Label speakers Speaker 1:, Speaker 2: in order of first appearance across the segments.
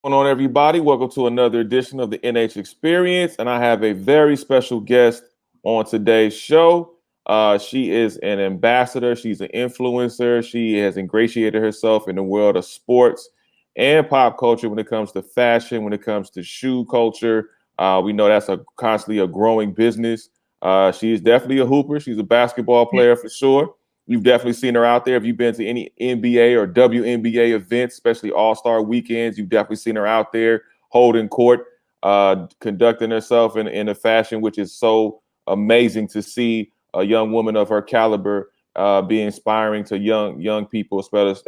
Speaker 1: Going on, everybody? Welcome to another edition of the NH Experience, and I have a very special guest on today's show. She is an ambassador. She's an influencer. She has ingratiated herself in the world of sports and pop culture when it comes to fashion, when it comes to shoe culture. We know that's constantly a growing business. She is definitely a hooper. She's a basketball player for sure. You've definitely seen her out there. If you've been to any NBA or WNBA events, especially All-Star weekends, you've definitely seen her out there holding court, conducting herself in a fashion which is so amazing to see a young woman of her caliber be inspiring to young people,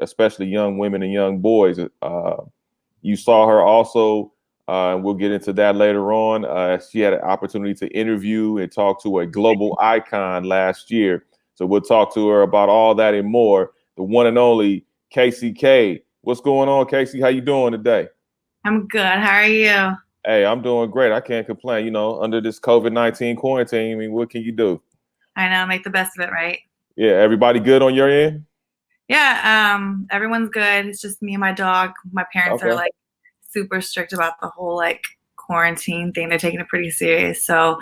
Speaker 1: especially young women and young boys. You saw her also, and we'll get into that later on. She had an opportunity to interview and talk to a global icon last year. So we'll talk to her about all that and more. The one and only Kayce. What's going on, Kayce? How you doing today?
Speaker 2: I'm good. How are you?
Speaker 1: Hey, I'm doing great. I can't complain. You know, under this COVID-19 quarantine, I mean, what can you do?
Speaker 2: I know, make the best of it, right?
Speaker 1: Yeah, everybody good on your end?
Speaker 2: Yeah, everyone's good. It's just me and my dog. My parents are
Speaker 1: Okay.
Speaker 2: like super strict about the whole like quarantine thing. They're taking it pretty serious. So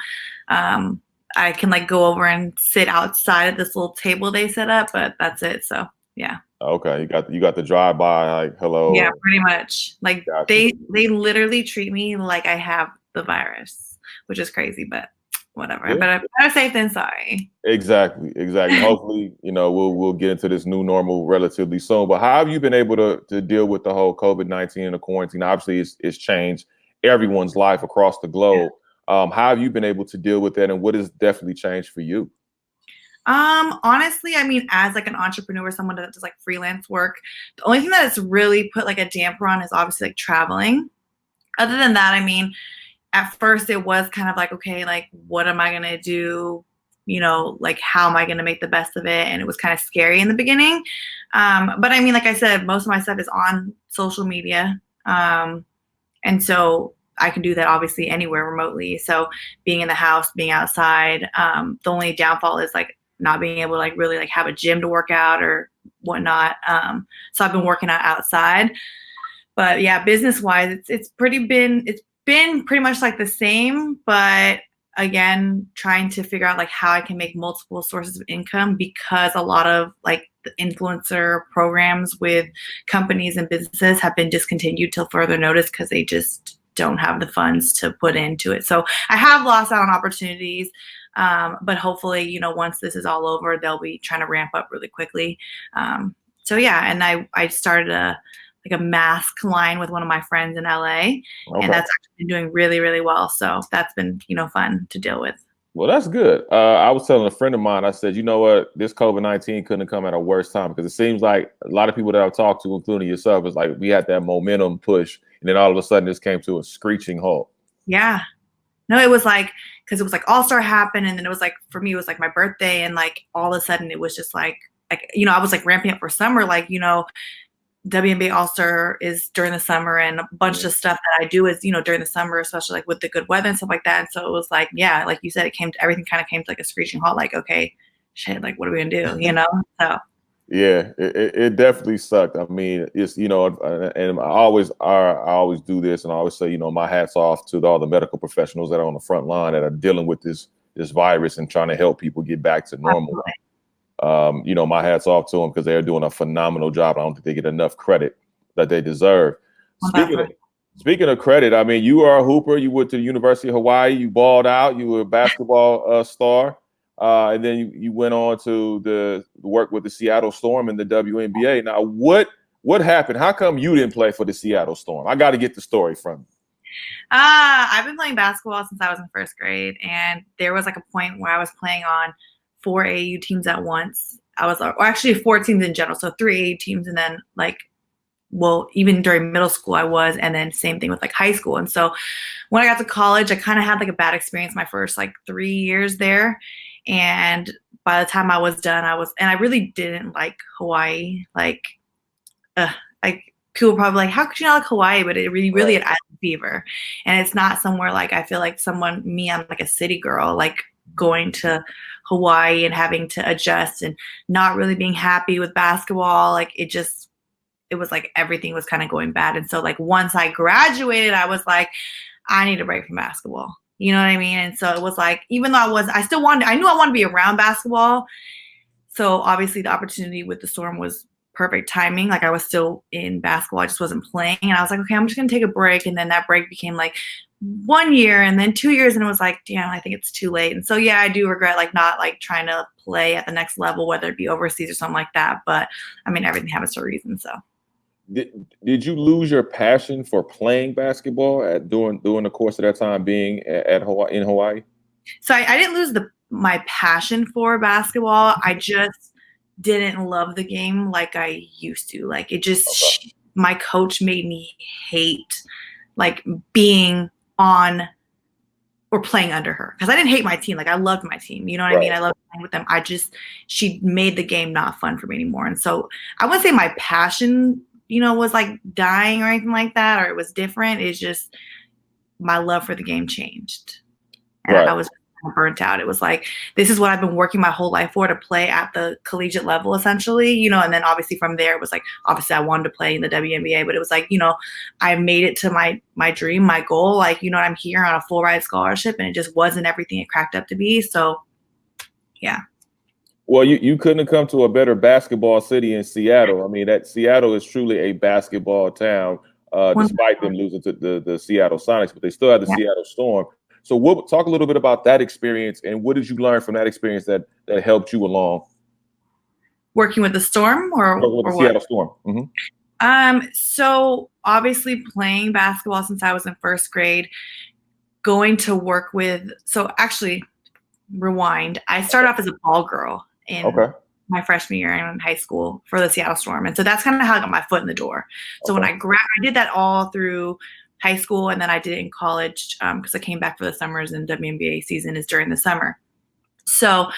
Speaker 2: I can like go over and sit outside at this little table they set up, but that's it. So yeah.
Speaker 1: Okay. You got the drive by, like,
Speaker 2: Yeah,
Speaker 1: hello.
Speaker 2: pretty much. Like
Speaker 1: Got you.
Speaker 2: they literally treat me like I have the virus, which is crazy, but whatever.
Speaker 1: Yeah.
Speaker 2: But I'm better safe than sorry.
Speaker 1: Exactly. Hopefully, we'll get into this new normal relatively soon. But how have you been able to deal with the whole COVID-19 and the quarantine? Obviously, it's changed everyone's life across the globe. How have you been able to deal with that, and what has definitely changed for you?
Speaker 2: Honestly, I mean, as like an entrepreneur, someone that does like freelance work, the only thing that it's really put like a damper on is obviously like traveling. Other than that, I mean, at first it was kind of like, okay, like what am I gonna do? Like how am I gonna make the best of it? And it was kind of scary in the beginning. But I mean, like I said, most of my stuff is on social media. And so I can do that obviously anywhere remotely. So being in the house, being outside, the only downfall is like not being able to like really like have a gym to work out or whatnot. So I've been working out outside. But yeah, business wise, it's been pretty much like the same, but again, trying to figure out like how I can make multiple sources of income because a lot of like the influencer programs with companies and businesses have been discontinued till further notice because they just don't have the funds to put into it. So I have lost out on opportunities. But hopefully, once this is all over, they'll be trying to ramp up really quickly. So yeah, and I started a mask line with one of my friends in LA, and
Speaker 1: Okay.
Speaker 2: that's actually been doing really, really well. So that's been, fun to deal with.
Speaker 1: Well, that's good. I was telling a friend of mine, I said, you know what, this COVID-19 couldn't have come at a worse time because it seems like a lot of people that I've talked to, including yourself, is like we had that momentum push, and then all of a sudden this came to a screeching halt.
Speaker 2: Yeah. No, it was like, because it was like All Star happened, and then it was like for me, it was like my birthday, and like all of a sudden it was just like I was like ramping up for summer, like WNBA All Star is during the summer, and a bunch
Speaker 1: Mhm.
Speaker 2: of stuff that I do is during the summer, especially like with the good weather and stuff like that. And so it was like, yeah, like you said, everything kind of came to like a screeching halt. Like, okay, shit, like what are we gonna do? So
Speaker 1: Yeah, it definitely sucked. I mean, it's and I always do this, and I always say, my hats off to all the medical professionals that are on the front line that are dealing with this virus and trying to help people get back to normal.
Speaker 2: absolutely,
Speaker 1: My hats off to them because they're doing a phenomenal job. I don't think they get enough credit that they deserve.
Speaker 2: on that
Speaker 1: Speaking of
Speaker 2: front.
Speaker 1: speaking of credit, I mean, you are a hooper. You went to the University of Hawaii. You balled out. You were a basketball star, and then you went on to the work with the Seattle Storm in the WNBA. Now, what happened? How come you didn't play for the Seattle Storm? I got to get the story from you.
Speaker 2: I've been playing basketball since I was in first grade, and there was like a point where I was playing on four AU teams at once. Or actually four teams in general, so three AU teams, and then like, well, even during middle school I was, and then same thing with like high school. And so when I got to college, I kind of had like a bad experience my first like 3 years there, and by the time I was done, and I really didn't like Hawaii. Like people probably like, how could you not like Hawaii? But it really, really
Speaker 1: Right.
Speaker 2: had island fever, and it's not somewhere like I feel like I'm like a city girl, like going to Hawaii and having to adjust and not really being happy with basketball. Like it just it was like everything was kind of going bad. And so like once I graduated, I was like, I need a break from basketball. You know what I mean? And so it was like, even though I knew I wanted to be around basketball. So obviously the opportunity with the Storm was perfect timing. Like I was still in basketball, I just wasn't playing. And I was like, okay, I'm just gonna take a break. And then that break became like 1 year and then 2 years. And it was like, damn, I think it's too late. And so, yeah, I do regret like not like trying to play at the next level, whether it be overseas or something like that. But I mean, everything happens for a reason. So
Speaker 1: Did you lose your passion for playing basketball during the course of that time being at Hawaii in Hawaii?
Speaker 2: So I didn't lose my passion for basketball. I just didn't love the game like I used to. Like it just,
Speaker 1: Okay.
Speaker 2: my coach made me hate like being on or playing under her because I didn't hate my team. Like I loved my team. You know what I mean?
Speaker 1: Right.
Speaker 2: I loved playing with them. She made the game not fun for me anymore. And so I wouldn't say my passion, was like dying or anything like that, or it was different. It's just my love for the game changed. And
Speaker 1: Right.
Speaker 2: I was burnt out. It was like, this is what I've been working my whole life for, to play at the collegiate level, essentially, and then obviously from there, it was like, obviously I wanted to play in the WNBA, but it was like, I made it to my dream, my goal, like, I'm here on a full ride scholarship and it just wasn't everything it cracked up to be. So yeah.
Speaker 1: Well, you couldn't have come to a better basketball city in Seattle. I mean, that Seattle is truly a basketball town, despite them losing to the Seattle Sonics, but they still have the
Speaker 2: Yeah.
Speaker 1: Seattle Storm. So talk a little bit about that experience and what did you learn from that experience that helped you along?
Speaker 2: Working with the Storm or
Speaker 1: With the
Speaker 2: what?
Speaker 1: Seattle Storm. Mm-hmm.
Speaker 2: So obviously playing basketball since I was in first grade, going to work with, so actually rewind, I started off as a ball girl in
Speaker 1: Okay.
Speaker 2: my freshman year in high school for the Seattle Storm. And so that's kind of how I got my foot in the door. So when I did that all through high school, and then I did it in college because I came back for the summers, and WNBA season is during the summer. So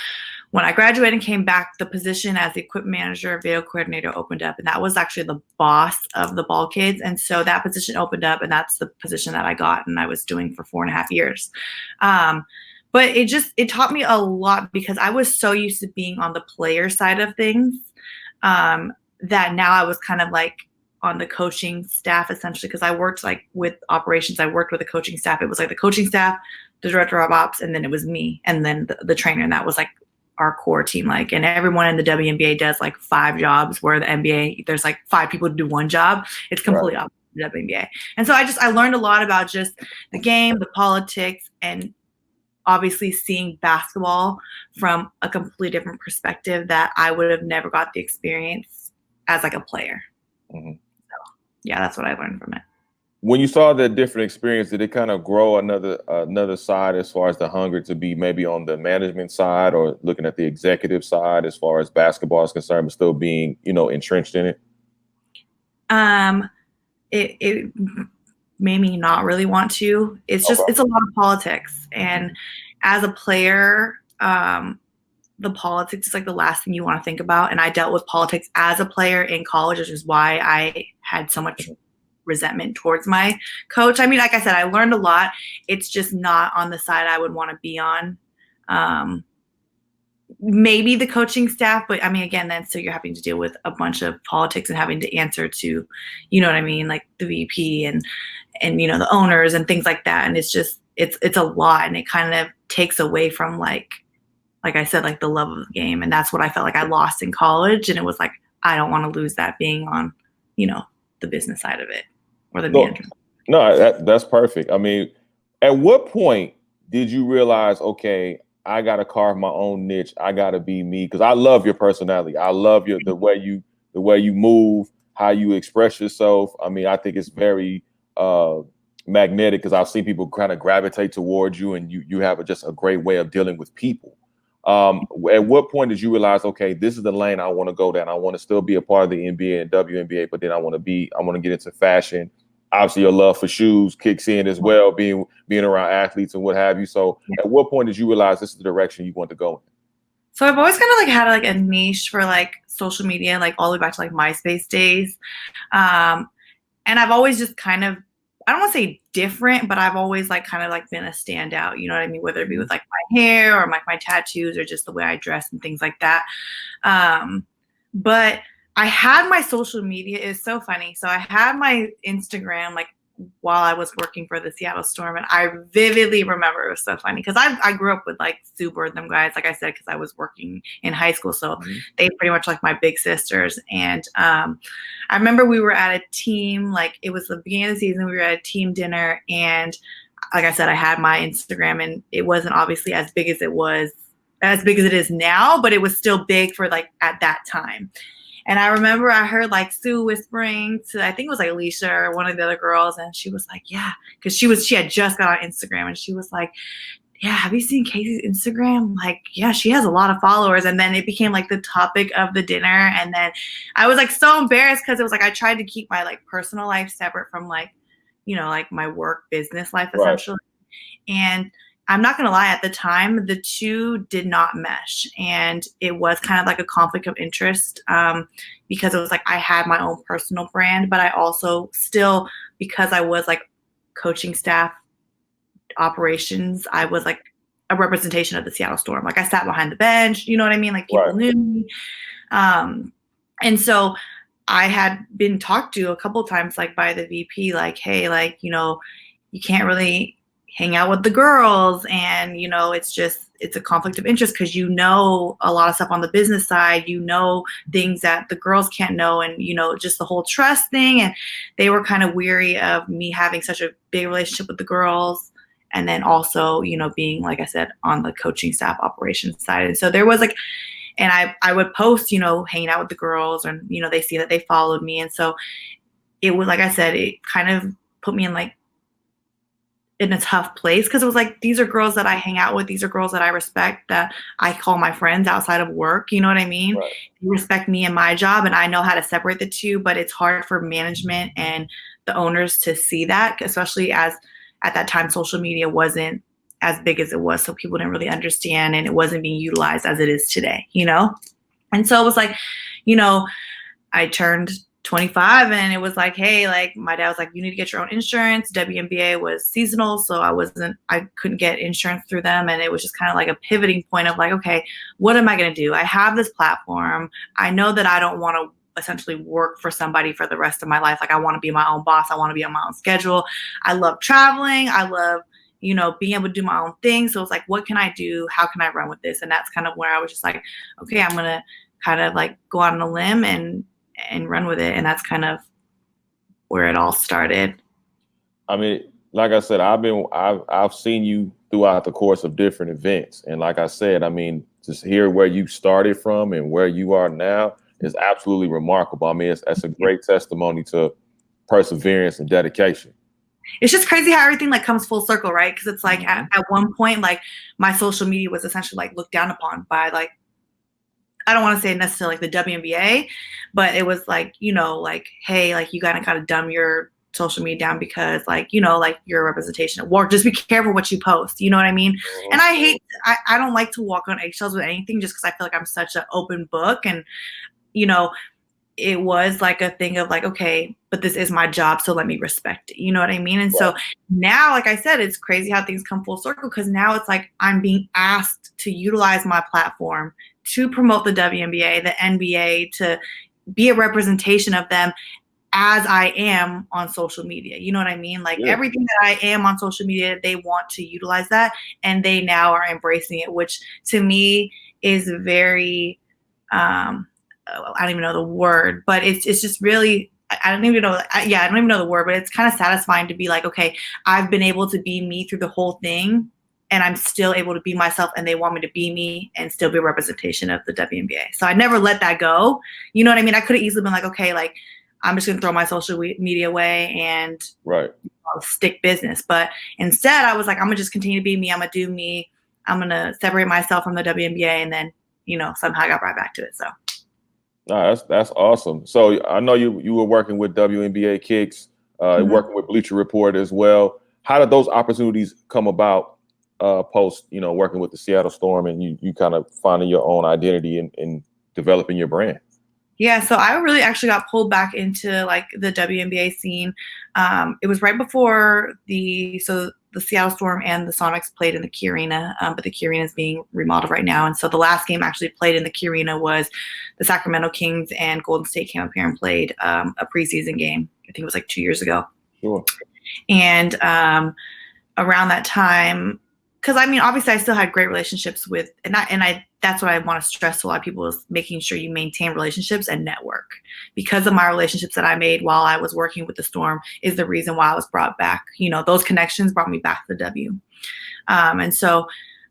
Speaker 2: when I graduated and came back, the position as the equipment manager, video coordinator opened up, and that was actually the boss of the ball kids. And so that position opened up, and that's the position that I got, and I was doing for 4.5 years. But it taught me a lot because I was so used to being on the player side of things that now I was kind of like on the coaching staff, essentially, because I worked like with operations. I worked with the coaching staff. It was like the coaching staff, the director of ops, and then it was me, and then the trainer. And that was like our core team. Like, and everyone in the WNBA does like 5 jobs, where the NBA, there's like 5 people to do 1 job. It's completely opposite the WNBA. And so I learned a lot about just the game, the politics, and obviously seeing basketball from a completely different perspective that I would have never got the experience as like a player.
Speaker 1: Mm-hmm.
Speaker 2: So, yeah, that's what I learned from it.
Speaker 1: When you saw that different experience, did it kind of grow another side as far as the hunger to be maybe on the management side or looking at the executive side as far as basketball is concerned, but still being, entrenched in it?
Speaker 2: It made me not really want to. It's just, it's a lot of politics. And as a player, the politics is like the last thing you want to think about. And I dealt with politics as a player in college, which is why I had so much resentment towards my coach. I mean, like I said, I learned a lot. It's just not on the side I would want to be on. Maybe the coaching staff, but I mean, again, then so you're having to deal with a bunch of politics and having to answer to, you know what I mean, like the VP and the owners and things like that. And it's just, it's a lot, and it kind of takes away from like I said, like the love of the game. And that's what I felt like I lost in college. And it was like, I don't want to lose that being on, the business side of it or the management.
Speaker 1: No, that's perfect. I mean, at what point did you realize, okay, I got to carve my own niche. I got to be me, because I love your personality. I love the way you move, how you express yourself. I mean, I think it's very magnetic, because I've seen people kind of gravitate towards you, and you have just a great way of dealing with people. At what point did you realize, okay, this is the lane I want to go down? I want to still be a part of the NBA and WNBA, but then I want to get into fashion. Obviously, your love for shoes kicks in as well, being around athletes and what have you. So at what point did you realize this is the direction you want to go in?
Speaker 2: So I've always kind of like had like a niche for like social media, like all the way back to like MySpace days. And I've always just kind of, I don't want to say different, but I've always like kind of like been a standout, you know what I mean? Whether it be with like my hair or like my tattoos or just the way I dress and things like that. But I had my social media. It's so funny. So I had my Instagram like while I was working for the Seattle Storm, and I vividly remember, it was so funny because I grew up with like super them guys, like I said, because I was working in high school, so they pretty much like my big sisters. And I remember we were at a team, like it was the beginning of the season, we were at a team dinner, and like I said, I had my Instagram, and it wasn't obviously as big as it is now, but it was still big for like at that time. And I remember I heard like Sue whispering to, I think it was like Alicia or one of the other girls, and she was like, yeah, because she had just got on Instagram, and she was like, yeah, have you seen Kayce's Instagram? Like, yeah, she has a lot of followers. And then it became like the topic of the dinner. And then I was like so embarrassed because it was like I tried to keep my like personal life separate from like, like my work business life essentially. Right. And I'm not going to lie, at the time, the two did not mesh. And it was kind of like a conflict of interest because it was like I had my own personal brand, but I also still, because I was like coaching staff operations, I was like a representation of the Seattle Storm. Like I sat behind the bench, you know what I mean? Like people knew me. And so I had been talked to a couple of times like by the VP, like, hey, like, you can't really hang out with the girls, and it's a conflict of interest because a lot of stuff on the business side, things that the girls can't know, and just the whole trust thing. And they were kind of weary of me having such a big relationship with the girls, and then also being, like I said, on the coaching staff operations side. And so there was like, and I would post hanging out with the girls, and they see that they followed me. And so it was, like I said, it kind of put me in a tough place because it was like, these are girls that I hang out with. These are girls that I respect, that I call my friends outside of work. You know what I mean? Right. They respect me and my job, and I know how to separate the two, but it's hard for management and the owners to see that, especially as at that time, social media wasn't as big as it was. So people didn't really understand, and it wasn't being utilized as it is today, And so it was like, I turned 25, and it was like, hey, like my dad was like, you need to get your own insurance. WNBA was seasonal, so I couldn't get insurance through them. And it was just kind of like a pivoting point of like, okay, what am I going to do? I have this platform. I know that I don't want to essentially work for somebody for the rest of my life. Like I want to be my own boss. I want to be on my own schedule. I love traveling. I love, being able to do my own thing. So it's like, what can I do? How can I run with this? And that's kind of where I was just like, okay, I'm going to kind of like go out on a limb and run with it. And that's kind of where it all started.
Speaker 1: I mean, like I said, I've seen you throughout the course of different events. And like I said, I mean, just hear where you started from and where you are now is absolutely remarkable. I mean, that's a great testimony to perseverance and dedication.
Speaker 2: It's just crazy how everything like comes full circle, right? Because it's like at one point, like my social media was essentially like looked down upon by like, I don't want to say necessarily like the WNBA, but it was like, like, hey, like you gotta dumb your social media down because like, like you're a representation of war. Just be careful what you post. You know what I mean? And I don't like to walk on eggshells with anything just because I feel like I'm such an open book. And, it was like a thing of like, okay, but this is my job, so let me respect it. You know what I mean? And so now, like I said, it's crazy how things come full circle because now it's like I'm being asked to utilize my platform to promote the WNBA, the NBA, to be a representation of them as I am on social media. You know what I mean? Like everything that I am on social media, they want to utilize that, and they now are embracing it, which to me is very, I don't even know the word, but it's just really, I don't even know the word, but it's kind of satisfying to be like, okay, I've been able to be me through the whole thing, and I'm still able to be myself, and they want me to be me and still be a representation of the WNBA. So I never let that go. You know what I mean? I could have easily been like, okay, like I'm just going to throw my social media away and stick business. But instead I was like, I'm going to just continue to be me. I'm going to do me. I'm going to separate myself from the WNBA. And then, somehow I got right back to it. So.
Speaker 1: No, that's awesome. So I know you were working with WNBA Kayce, working with Bleacher Report as well. How did those opportunities come about post, working with the Seattle Storm and you kind of finding your own identity and developing your brand?
Speaker 2: Yeah, so I really actually got pulled back into like the WNBA scene. It was right before the Seattle Storm and the Sonics played in the Key Arena, but the Key Arena is being remodeled right now. And so the last game actually played in the Key Arena was the Sacramento Kings and Golden State came up here and played a preseason game. I think it was like 2 years ago.
Speaker 1: Sure.
Speaker 2: And around that time, because I mean, obviously, I still had great relationships with, and that's what I want to stress to a lot of people is making sure you maintain relationships and network. Because of my relationships that I made while I was working with the Storm is the reason why I was brought back. You know, those connections brought me back to the W. And so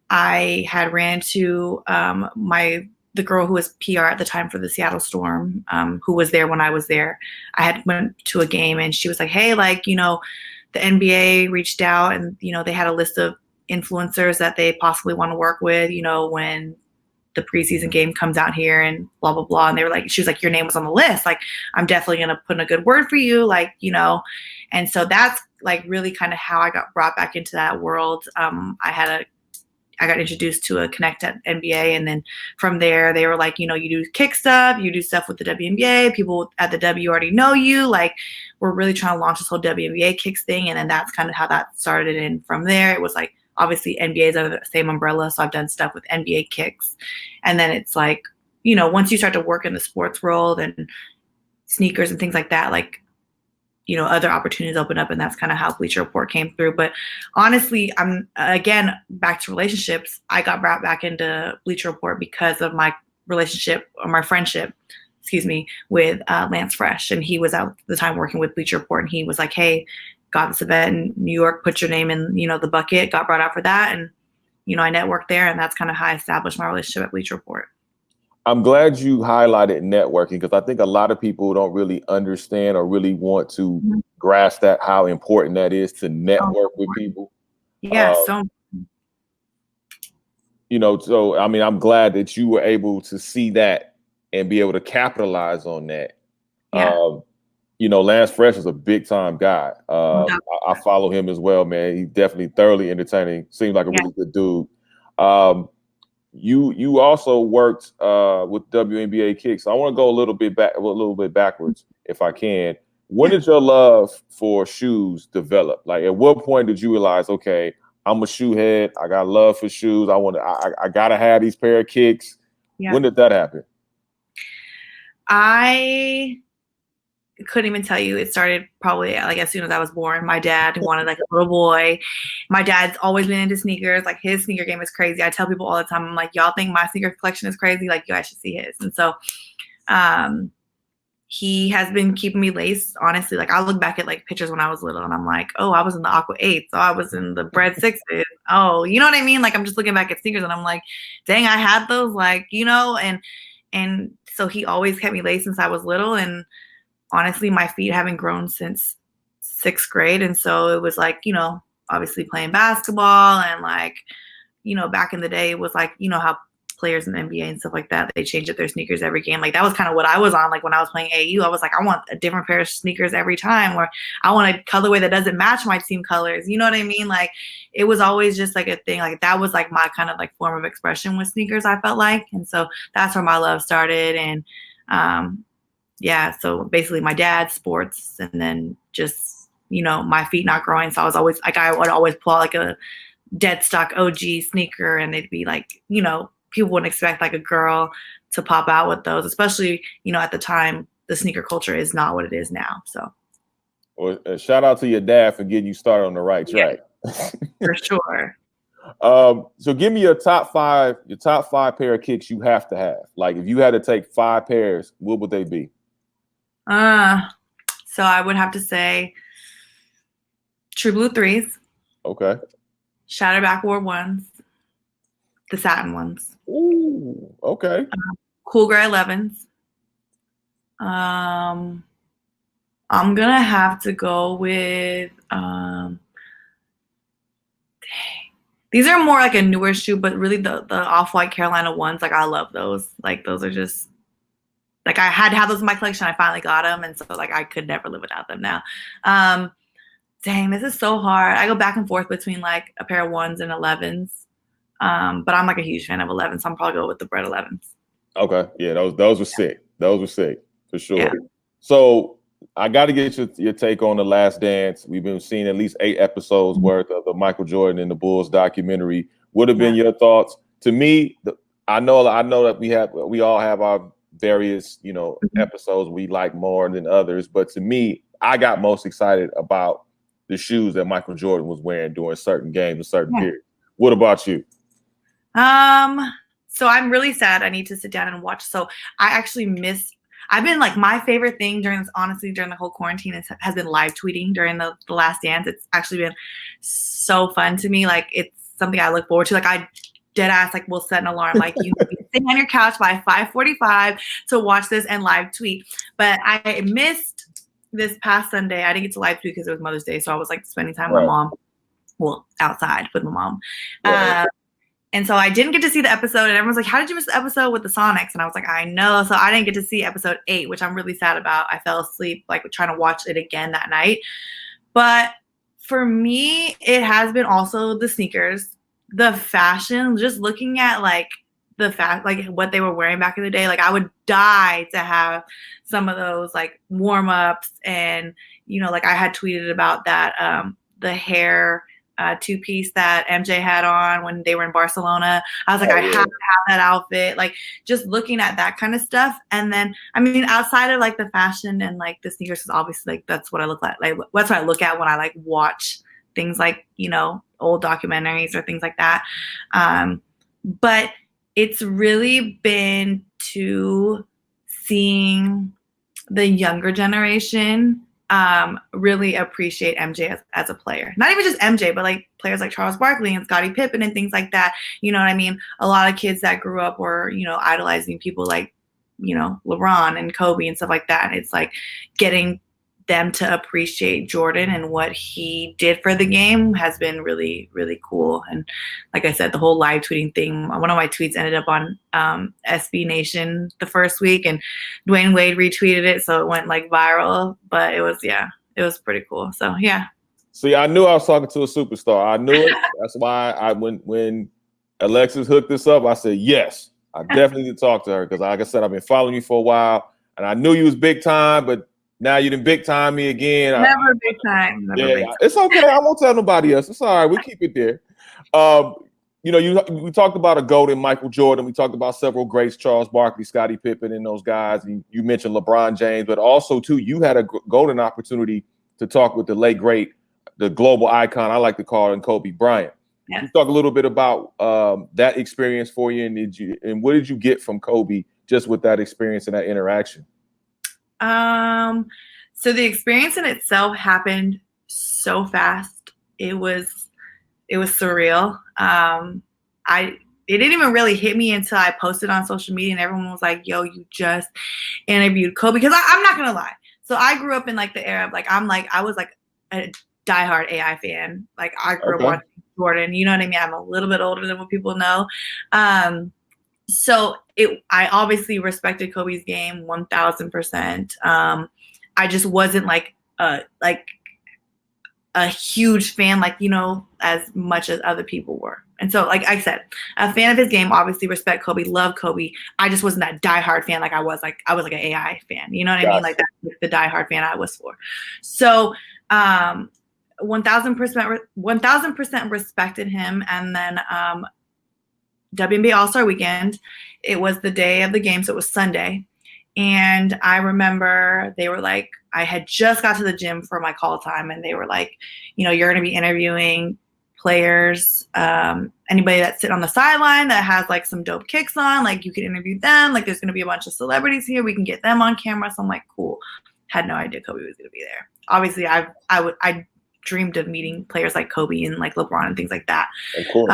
Speaker 2: I had ran to the girl who was PR at the time for the Seattle Storm, who was there when I was there. I had went to a game and she was like, hey, like, you know, the NBA reached out and, you know, they had a list of influencers that they possibly want to work with, you know, when the preseason game comes out here and blah, blah, blah. And they were like, she was like, your name was on the list. Like, I'm definitely going to put in a good word for you. Like, you know, and so that's like really kind of how I got brought back into that world. I got introduced to a Connect at NBA. And then from there, they were like, you know, you do kick stuff, you do stuff with the WNBA. People at the W already know you. Like, we're really trying to launch this whole WNBA kicks thing. And then that's kind of how that started. And from there, it was like, obviously NBA is under the same umbrella. So I've done stuff with NBA kicks. And then it's like, you know, once you start to work in the sports world and sneakers and things like that, like, you know, other opportunities open up, and that's kind of how Bleacher Report came through. But honestly, I'm again back to relationships. I got brought back into Bleacher Report because of my relationship or my friendship, with Lance Fresh, and he was at the time working with Bleacher Report, and he was like, "Hey, got this event in New York. Put your name in, you know, the bucket." Got brought out for that, and you know, I networked there, and that's kind of how I established my relationship at Bleacher Report.
Speaker 1: I'm glad you highlighted networking because I think a lot of people don't really understand or really want to grasp that, how important that is to network with people.
Speaker 2: Yeah,
Speaker 1: you know, so I mean, I'm glad that you were able to see that and be able to capitalize on that.
Speaker 2: Yeah.
Speaker 1: You know, Lance Fresh is a big time guy. I follow him as well, man. He's definitely thoroughly entertaining. Seems like a really good dude. You also worked with WNBA Kicks. So I want to go a little bit backwards, if I can. When did your love for shoes develop? Like, at what point did you realize, okay, I'm a shoe head. I got love for shoes. I gotta have these pair of kicks. Yeah. When did that happen?
Speaker 2: I couldn't even tell you. It started probably like as soon as I was born. My dad wanted like a little boy. My dad's always been into sneakers. Like, his sneaker game is crazy. I tell people all the time, I'm like, y'all think my sneaker collection is crazy? Like, you guys should see his. And so he has been keeping me laced, honestly. Like, I look back at like pictures when I was little and I'm like, oh, I was in the Aqua 8s. Oh, I was in the Bread 6s. Oh, you know what I mean? Like, I'm just looking back at sneakers and I'm like, dang, I had those, like, you know, and so he always kept me laced since I was little. And honestly, my feet haven't grown since 6th grade. And so it was like, you know, obviously playing basketball and like, you know, back in the day, it was like, you know, how players in the NBA and stuff like that, they change up their sneakers every game. Like, that was kind of what I was on. Like, when I was playing AU, I was like, I want a different pair of sneakers every time, or I want a colorway that doesn't match my team colors. You know what I mean? Like, it was always just like a thing. Like, that was like my kind of like form of expression with sneakers, I felt like. And so that's where my love started. And, yeah, so basically my dad, sports, and then just, you know, my feet not growing. So I was always like, I would always pull out like a dead stock OG sneaker, and they'd be like, you know, people wouldn't expect like a girl to pop out with those, especially, you know, at the time, the sneaker culture is not what it is now. So,
Speaker 1: well, shout out to your dad for getting you started on the right track.
Speaker 2: Yeah, for sure.
Speaker 1: So give me your top five pair of kicks you have to have. Like, if you had to take 5 pairs, what would they be?
Speaker 2: So I would have to say True Blue 3s.
Speaker 1: Okay.
Speaker 2: Shatter Backward 1s. The satin ones.
Speaker 1: Ooh, okay.
Speaker 2: Cool Gray 11s. I'm gonna have to go with these are more like a newer shoe, but really the Off-White Carolina ones, like, I love those. Like, those are just like, I had to have those in my collection. I finally got them, and so like I could never live without them now. Dang, this is so hard. I go back and forth between like a pair of 1s and 11s. But I'm like a huge fan of 11s, so I'm probably go with the Bread 11s.
Speaker 1: Okay, yeah, those were sick. Those were sick for sure.
Speaker 2: Yeah.
Speaker 1: So I got to get your take on The Last Dance. We've been seeing at least 8 episodes worth of the Michael Jordan and the Bulls documentary. What have been your thoughts? To me, I know that we all have our various, episodes we like more than others. But to me, I got most excited about the shoes that Michael Jordan was wearing during certain games and certain periods. What about you?
Speaker 2: So I'm really sad. I need to sit down and watch. So I actually I've been like, my favorite thing during the whole quarantine has been live tweeting during the Last Dance. It's actually been so fun to me. Like, it's something I look forward to. Like, I dead ass, like, will set an alarm. Like, you sitting on your couch by 5:45 to watch this and live tweet. But I missed this past Sunday. I didn't get to live tweet because it was Mother's Day. So I was like spending time with my mom. Well, outside with my mom. Right. And so I didn't get to see the episode, and everyone's like, how did you miss the episode with the Sonics? And I was like, I know. So I didn't get to see episode 8, which I'm really sad about. I fell asleep, like, trying to watch it again that night. But for me, it has been also the sneakers, the fashion, just looking at, like, like what they were wearing back in the day. Like, I would die to have some of those, like, warm-ups. And, like, I had tweeted about that, the hair two-piece that MJ had on when they were in Barcelona. I was like, I have to have that outfit. Like, just looking at that kind of stuff. And then, I mean, outside of like the fashion and like the sneakers, is obviously like that's what I look at. Like, that's what I look at when I like watch things like, old documentaries or things like that. But it's really been to seeing the younger generation really appreciate MJ as a player. Not even just MJ, but like players like Charles Barkley and Scottie Pippen and things like that. You know what I mean? A lot of kids that grew up were, idolizing people like, LeBron and Kobe and stuff like that. And it's like getting them to appreciate Jordan and what he did for the game has been really, really cool. And like I said, the whole live tweeting thing, one of my tweets ended up on SB Nation the first week, and Dwayne Wade retweeted it, so it went like viral. But it was pretty cool. So yeah.
Speaker 1: See, I knew I was talking to a superstar. I knew it. That's why when Alexis hooked this up, I said yes. I definitely need to talk to her because, like I said, I've been following you for a while, and I knew you was big time, but now you didn't big time me again.
Speaker 2: Never big time.
Speaker 1: It's okay. I won't tell nobody else. It's all right. We keep it there. We talked about a GOAT in Michael Jordan. We talked about several greats, Charles Barkley, Scottie Pippen, and those guys. And you mentioned LeBron James, but also too, you had a golden opportunity to talk with the late great, the global icon, I like to call him, Kobe Bryant. Yeah. Can you talk a little bit about that experience for you, and what did you get from Kobe just with that experience and that interaction?
Speaker 2: So the experience in itself happened so fast. It was surreal. It didn't even really hit me until I posted on social media and everyone was like, yo, you just interviewed Kobe. Because I'm not gonna lie. So I grew up in like the era of like, I was like a diehard AI fan. Like, I grew up watching Jordan, you know what I mean? I'm a little bit older than what people know. So I obviously respected Kobe's game 1000%. I just wasn't like a huge fan, like, as much as other people were. And so, like I said, a fan of his game, obviously respect Kobe, love Kobe. I just wasn't that diehard fan like I was like an AI fan. You know what I mean? Like, that's the diehard fan I was for. So 1000% respected him. And then WNBA All-Star Weekend, it was the day of the game, so it was Sunday. And I remember they were like, I had just got to the gym for my call time, and they were like, you're going to be interviewing players, anybody that's sitting on the sideline that has like some dope kicks on, like you can interview them. Like, there's going to be a bunch of celebrities here. We can get them on camera. So I'm like, cool. Had no idea Kobe was going to be there. Obviously, I dreamed of meeting players like Kobe and like LeBron and things like that.
Speaker 1: Of course.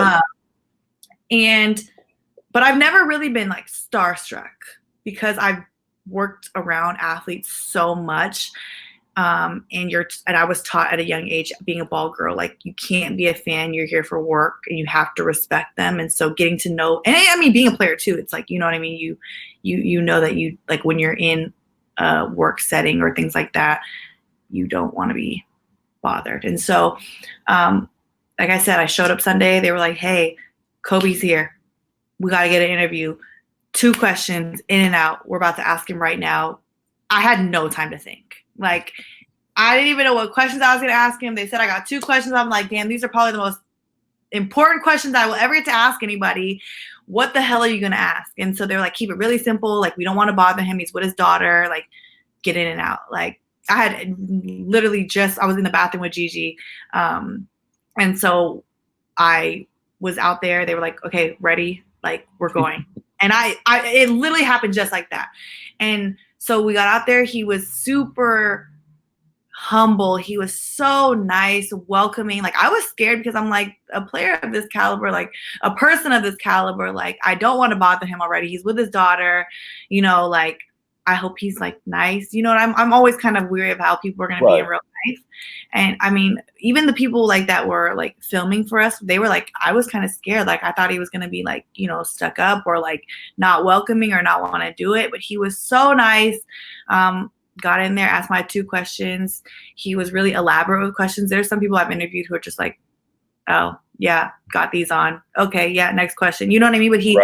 Speaker 2: But I've never really been like starstruck because I've worked around athletes so much. And I was taught at a young age, being a ball girl, like, you can't be a fan. You're here for work and you have to respect them. And so getting to know, and I mean, being a player too, it's like, you know what I mean? You know that you, like, when you're in a work setting or things like that, you don't want to be bothered. And so, like I said, I showed up Sunday. They were like, hey, Kobe's here. We got to get an interview. 2 questions, in and out. We're about to ask him right now. I had no time to think. Like, I didn't even know what questions I was going to ask him. They said I got 2 questions. I'm like, damn, these are probably the most important questions I will ever get to ask anybody. What the hell are you going to ask? And so they're like, keep it really simple. Like, we don't want to bother him. He's with his daughter. Like, get in and out. Like, I had literally I was in the bathroom with Gigi. And so I was out there. They were like, okay, ready? Like, we're going. And it literally happened just like that. And so we got out there. He was super humble. He was so nice, welcoming. Like, I was scared because I'm like, a player of this caliber, like a person of this caliber, like, I don't want to bother him already. He's with his daughter, you know, like, I hope he's like nice, you know. And I'm always kind of weary of how people are going to be in real life. And I mean, even the people like that were like filming for us, they were like, I was kind of scared. Like, I thought he was going to be like, you know, stuck up or like not welcoming or not want to do it. But he was so nice. Got in there, asked my 2 questions. He was really elaborate with questions. There's some people I've interviewed who are just like, oh, yeah, got these on. Okay, yeah, next question. You know what I mean? But he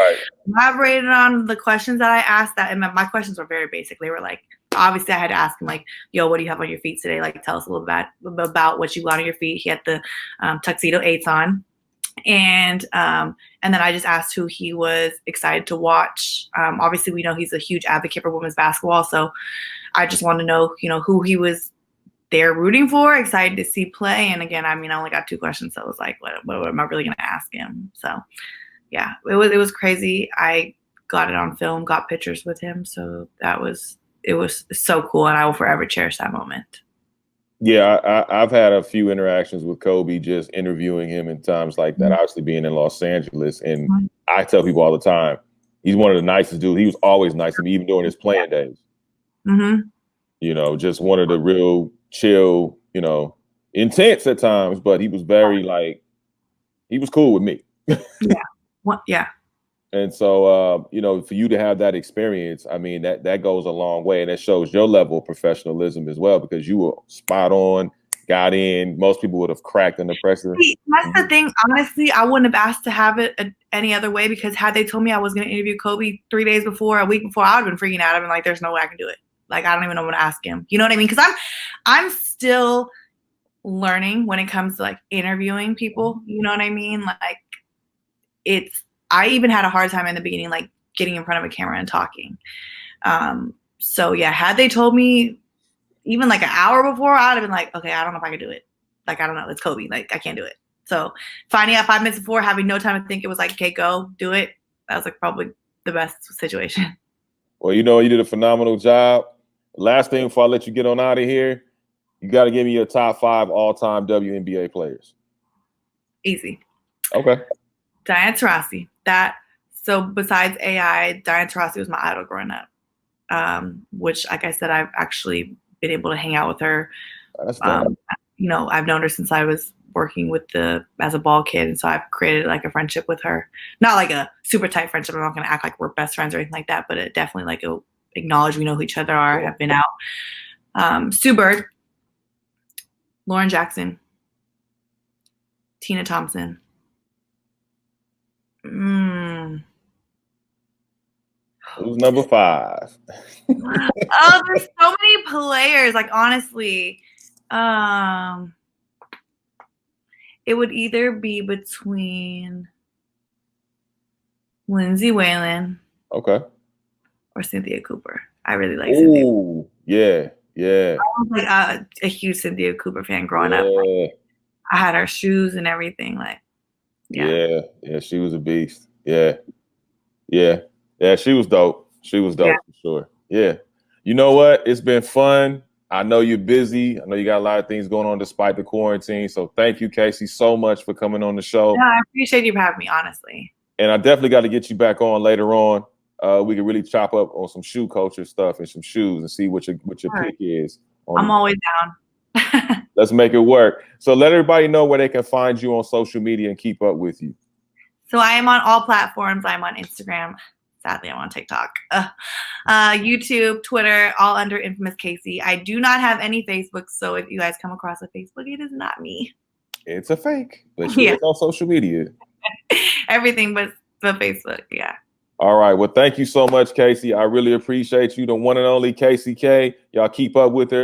Speaker 2: elaborated on the questions that I asked. And my questions were very basic. They were like, obviously I had to ask him like, yo, what do you have on your feet today? Like, tell us a little bit about what you got on your feet. He had the tuxedo 8s on. And then I just asked who he was excited to watch. Obviously, we know he's a huge advocate for women's basketball. So I just want to know, you know, who he was there rooting for, excited to see play. And again, I mean, I only got 2 questions. So I was like, what am I really going to ask him? So yeah, it was crazy. I got it on film, got pictures with him. So it was so cool. And I will forever cherish that moment.
Speaker 1: Yeah, I've had a few interactions with Kobe, just interviewing him in times like that, obviously being in Los Angeles. And I tell people all the time, he's one of the nicest dudes. He was always nice to me, even during his playing days.
Speaker 2: Mm-hmm.
Speaker 1: You know, just one of the real chill, you know, intense at times, but he was very like, he was cool with me.
Speaker 2: Yeah.
Speaker 1: And so, you know, for you to have that experience, I mean, that goes a long way. And it shows your level of professionalism as well, because you were spot on, got in. Most people would have cracked in the presser.
Speaker 2: That's the thing. Honestly, I wouldn't have asked to have it any other way, because had they told me I was going to interview Kobe 3 days before, a week before, I would have been freaking out. I've been like, there's no way I can do it. Like, I don't even know what to ask him. You know what I mean? Because I'm still learning when it comes to like interviewing people. You know what I mean? Like, I even had a hard time in the beginning, like getting in front of a camera and talking. So yeah, had they told me even like an hour before, I'd have been like, okay, I don't know if I can do it. Like, I don't know. It's Kobe. Like, I can't do it. So finding out 5 minutes before, having no time to think, it was like, okay, go do it. That was like probably the best situation.
Speaker 1: Well, you know, you did a phenomenal job. Last thing before I let you get on out of here, you got to give me your top 5 all-time WNBA players.
Speaker 2: Easy.
Speaker 1: Okay.
Speaker 2: Diana Taurasi. So besides AI, Diana Taurasi was my idol growing up. Which, like I said, I've actually been able to hang out with her.
Speaker 1: That's
Speaker 2: you know, I've known her since I was working as a ball kid, and so I've created like a friendship with her. Not like a super tight friendship. I'm not going to act like we're best friends or anything like that, but it definitely like acknowledge we know who each other are. Have been out. Sue Bird, Lauren Jackson, Tina Thompson.
Speaker 1: Who's number 5?
Speaker 2: Oh, there's so many players. Like, honestly, it would either be between Lindsay Whalen,
Speaker 1: okay, or
Speaker 2: Cynthia Cooper. I really like Cynthia.
Speaker 1: Ooh, yeah. I
Speaker 2: was like a huge Cynthia Cooper fan growing up. Like, I had her shoes and everything. Like,
Speaker 1: yeah, she was a beast. Yeah, she was dope. For sure. Yeah. You know what? It's been fun. I know you're busy. I know you got a lot of things going on despite the quarantine. So thank you, Kayce, so much for coming on the show.
Speaker 2: Yeah, I appreciate you having me, honestly.
Speaker 1: And I definitely got to get you back on later on. We can really chop up on some shoe culture stuff and some shoes and see what your pick is.
Speaker 2: I'm always down.
Speaker 1: Let's make it work. So let everybody know where they can find you on social media and keep up with you.
Speaker 2: So I am on all platforms. I'm on Instagram. Sadly, I'm on TikTok, YouTube, Twitter, all under Infamous Kayce. I do not have any Facebook, so if you guys come across a Facebook, it is not me.
Speaker 1: It's a fake, but she is on social media.
Speaker 2: Everything but Facebook, yeah.
Speaker 1: All right. Well, thank you so much, Kayce. I really appreciate you. The one and only Kayce K. Y'all keep up with her.